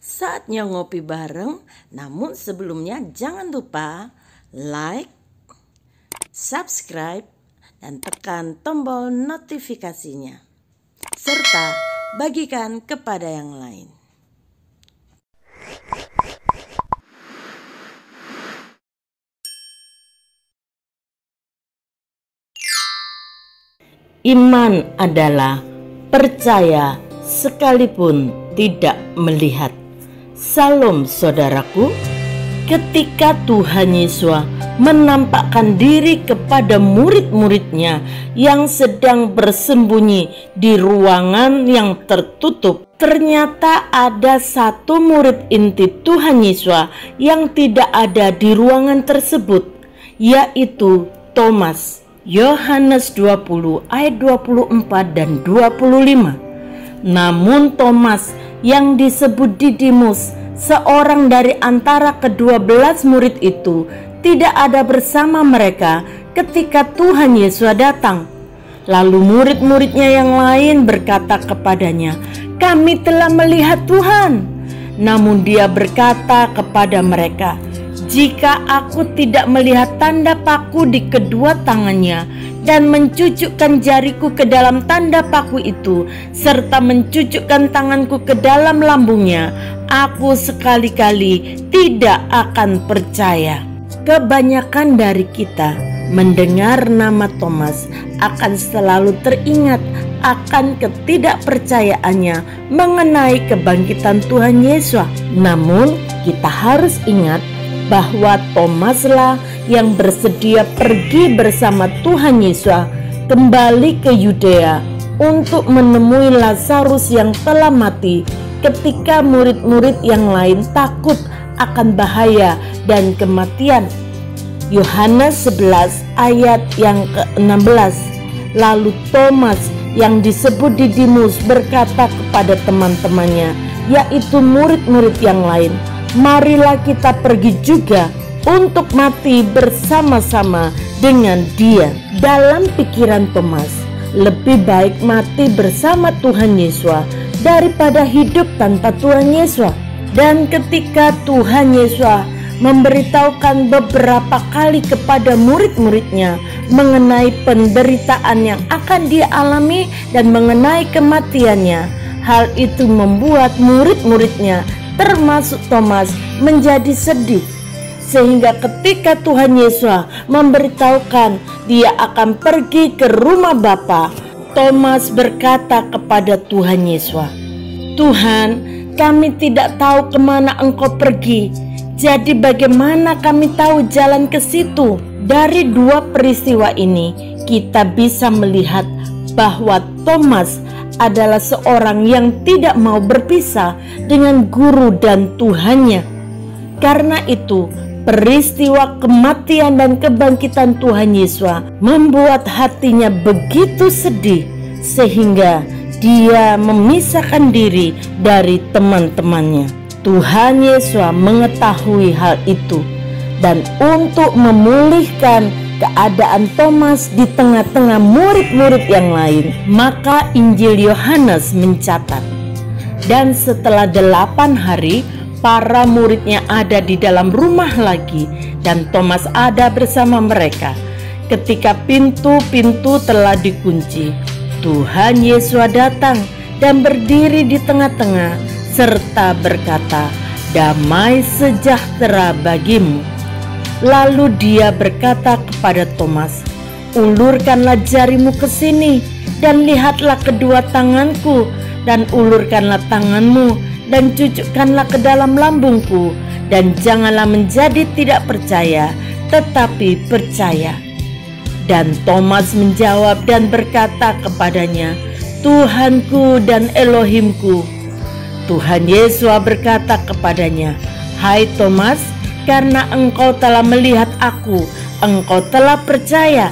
Saatnya ngopi bareng, namun sebelumnya jangan lupa like, subscribe, dan tekan tombol notifikasinya. Serta bagikan kepada yang lain. Iman adalah percaya sekalipun tidak melihat. Salam saudaraku, ketika Tuhan Yesus menampakkan diri kepada murid-muridnya yang sedang bersembunyi di ruangan yang tertutup, ternyata ada satu murid inti Tuhan Yesus yang tidak ada di ruangan tersebut, yaitu Thomas. Yohanes 20 ayat 24 dan 25. Namun Thomas yang disebut Didimus, seorang dari antara ke-12 murid itu, tidak ada bersama mereka ketika Tuhan Yesus datang. Lalu murid-muridnya yang lain berkata kepadanya, "Kami telah melihat Tuhan." Namun dia berkata kepada mereka, "Jika aku tidak melihat tanda paku di kedua tangannya dan mencucukkan jariku ke dalam tanda paku itu, serta mencucukkan tanganku ke dalam lambungnya, aku sekali-kali tidak akan percaya." Kebanyakan dari kita mendengar nama Thomas akan selalu teringat akan ketidakpercayaannya mengenai kebangkitan Tuhan Yesus. Namun kita harus ingat bahwa Thomaslah yang bersedia pergi bersama Tuhan Yesus kembali ke Yudea untuk menemui Lazarus yang telah mati ketika murid-murid yang lain takut akan bahaya dan kematian. Yohanes 11 ayat yang ke-16. Lalu Thomas yang disebut Didimus berkata kepada teman-temannya, yaitu murid-murid yang lain, "Marilah kita pergi juga untuk mati bersama-sama dengan dia." Dalam pikiran Thomas, lebih baik mati bersama Tuhan Yesus daripada hidup tanpa Tuhan Yesus. Dan ketika Tuhan Yesus memberitahukan beberapa kali kepada murid-muridnya mengenai penderitaan yang akan dia alami dan mengenai kematiannya, hal itu membuat murid-muridnya termasuk Thomas menjadi sedih. Sehingga ketika Tuhan Yesus memberitahukan dia akan pergi ke rumah Bapa, Thomas berkata kepada Tuhan Yesus, "Tuhan, kami tidak tahu kemana Engkau pergi. Jadi bagaimana kami tahu jalan ke situ?" Dari dua peristiwa ini kita bisa melihat bahwa Thomas adalah seorang yang tidak mau berpisah dengan guru dan Tuhannya. Karena itu, peristiwa kematian dan kebangkitan Tuhan Yesus membuat hatinya begitu sedih sehingga dia memisahkan diri dari teman-temannya. Tuhan Yesus mengetahui hal itu, dan untuk memulihkan keadaan Thomas di tengah-tengah murid-murid yang lain, maka Injil Yohanes mencatat, dan setelah 8 hari para muridnya ada di dalam rumah lagi, dan Thomas ada bersama mereka. Ketika pintu-pintu telah dikunci, Tuhan Yesus datang dan berdiri di tengah-tengah serta berkata, "Damai sejahtera bagimu." Lalu dia berkata kepada Thomas, "Ulurkanlah jarimu ke sini dan lihatlah kedua tanganku, dan ulurkanlah tanganmu dan cucukkanlah ke dalam lambungku, dan janganlah menjadi tidak percaya, tetapi percaya." Dan Thomas menjawab dan berkata kepadanya, "Tuhanku dan Elohimku." Tuhan Yesus berkata kepadanya, "Hai Thomas, karena engkau telah melihat aku, engkau telah percaya.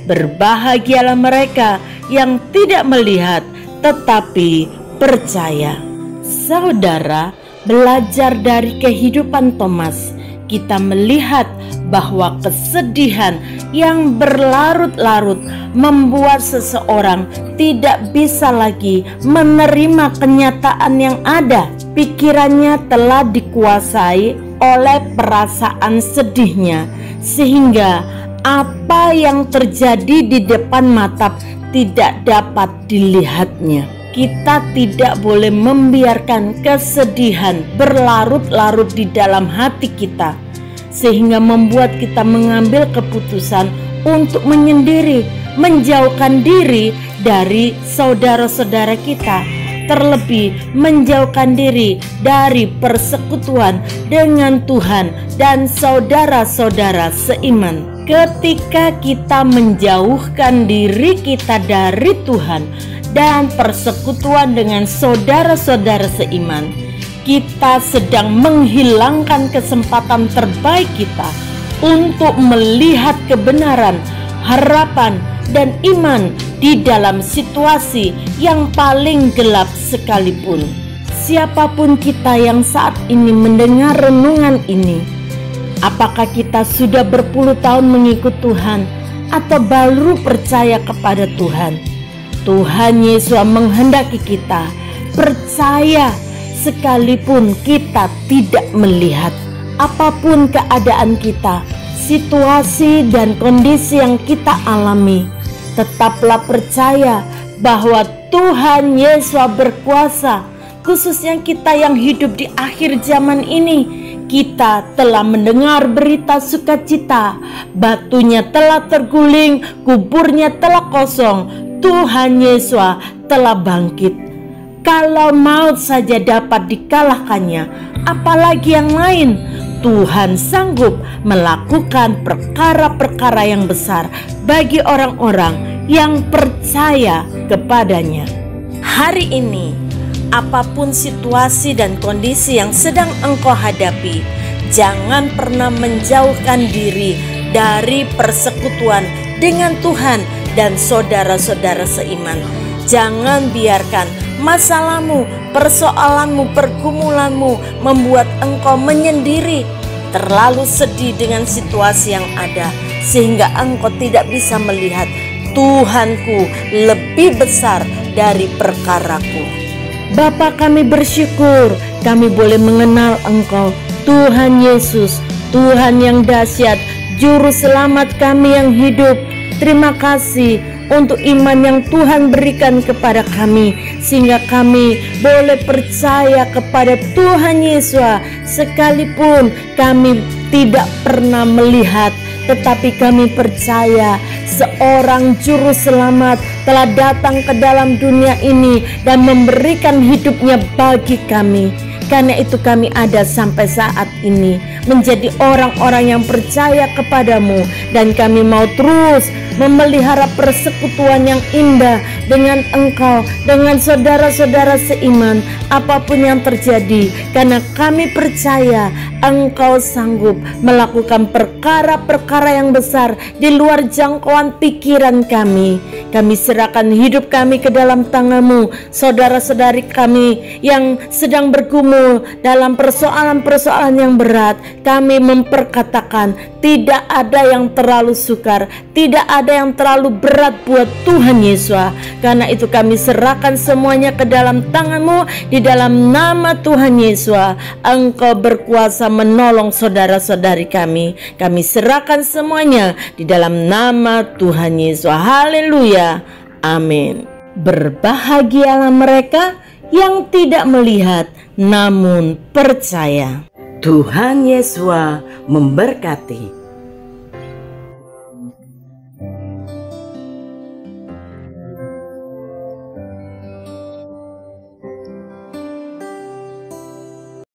Berbahagialah mereka yang tidak melihat tetapi percaya." Saudara, belajar dari kehidupan Thomas, kita melihat bahwa kesedihan yang berlarut-larut membuat seseorang tidak bisa lagi menerima kenyataan yang ada. Pikirannya telah dikuasai oleh perasaan sedihnya, sehingga apa yang terjadi di depan mata tidak dapat dilihatnya. Kita tidak boleh membiarkan kesedihan berlarut-larut di dalam hati kita, sehingga membuat kita mengambil keputusan untuk menyendiri, menjauhkan diri dari saudara-saudara kita, terlebih menjauhkan diri dari persekutuan dengan Tuhan dan saudara-saudara seiman. Ketika kita menjauhkan diri kita dari Tuhan dan persekutuan dengan saudara-saudara seiman, kita sedang menghilangkan kesempatan terbaik kita untuk melihat kebenaran, harapan, dan iman di dalam situasi yang paling gelap sekalipun. Siapapun kita yang saat ini mendengar renungan ini, apakah kita sudah berpuluh tahun mengikut Tuhan atau baru percaya kepada Tuhan? Tuhan Yesus menghendaki kita percaya sekalipun kita tidak melihat. Apapun keadaan kita, situasi dan kondisi yang kita alami, tetaplah percaya bahwa Tuhan Yesus berkuasa. Khususnya kita yang hidup di akhir zaman ini, kita telah mendengar berita sukacita, batunya telah terguling, kuburnya telah kosong. Tuhan Yesus telah bangkit. Kalau maut saja dapat dikalahkannya, apalagi yang lain. Tuhan sanggup melakukan perkara-perkara yang besar bagi orang-orang yang percaya kepadanya. Hari ini, apapun situasi dan kondisi yang sedang engkau hadapi, jangan pernah menjauhkan diri dari persekutuan dengan Tuhan dan saudara-saudara seiman. Jangan biarkan masalahmu, persoalanmu, pergumulanmu membuat engkau menyendiri, terlalu sedih dengan situasi yang ada, sehingga engkau tidak bisa melihat Tuhanku lebih besar dari perkaraku. Bapa, kami bersyukur kami boleh mengenal Engkau, Tuhan Yesus, Tuhan yang dahsyat, Juru Selamat kami yang hidup. Terima kasih untuk iman yang Tuhan berikan kepada kami, sehingga kami boleh percaya kepada Tuhan Yesus sekalipun kami tidak pernah melihat, tetapi kami percaya seorang juru selamat telah datang ke dalam dunia ini dan memberikan hidupnya bagi kami. Karena itu kami ada sampai saat ini menjadi orang-orang yang percaya kepadamu, dan kami mau terus memelihara persekutuan yang indah dengan Engkau, dengan saudara-saudara seiman, apapun yang terjadi, karena kami percaya Engkau sanggup melakukan perkara-perkara yang besar di luar jangkauan pikiran kami. Kami serahkan hidup kami ke dalam tangan-Mu. Saudara-saudari kami yang sedang bergumul dalam persoalan-persoalan yang berat, kami memperkatakan tidak ada yang terlalu sukar, tidak ada yang terlalu berat buat Tuhan Yesus. Karena itu kami serahkan semuanya ke dalam tangan-Mu, di dalam nama Tuhan Yesus. Engkau berkuasa menolong saudara-saudari kami. Kami serahkan semuanya di dalam nama Tuhan Yesus. Haleluya. Amin. Berbahagialah mereka yang tidak melihat namun percaya. Tuhan Yesus memberkati.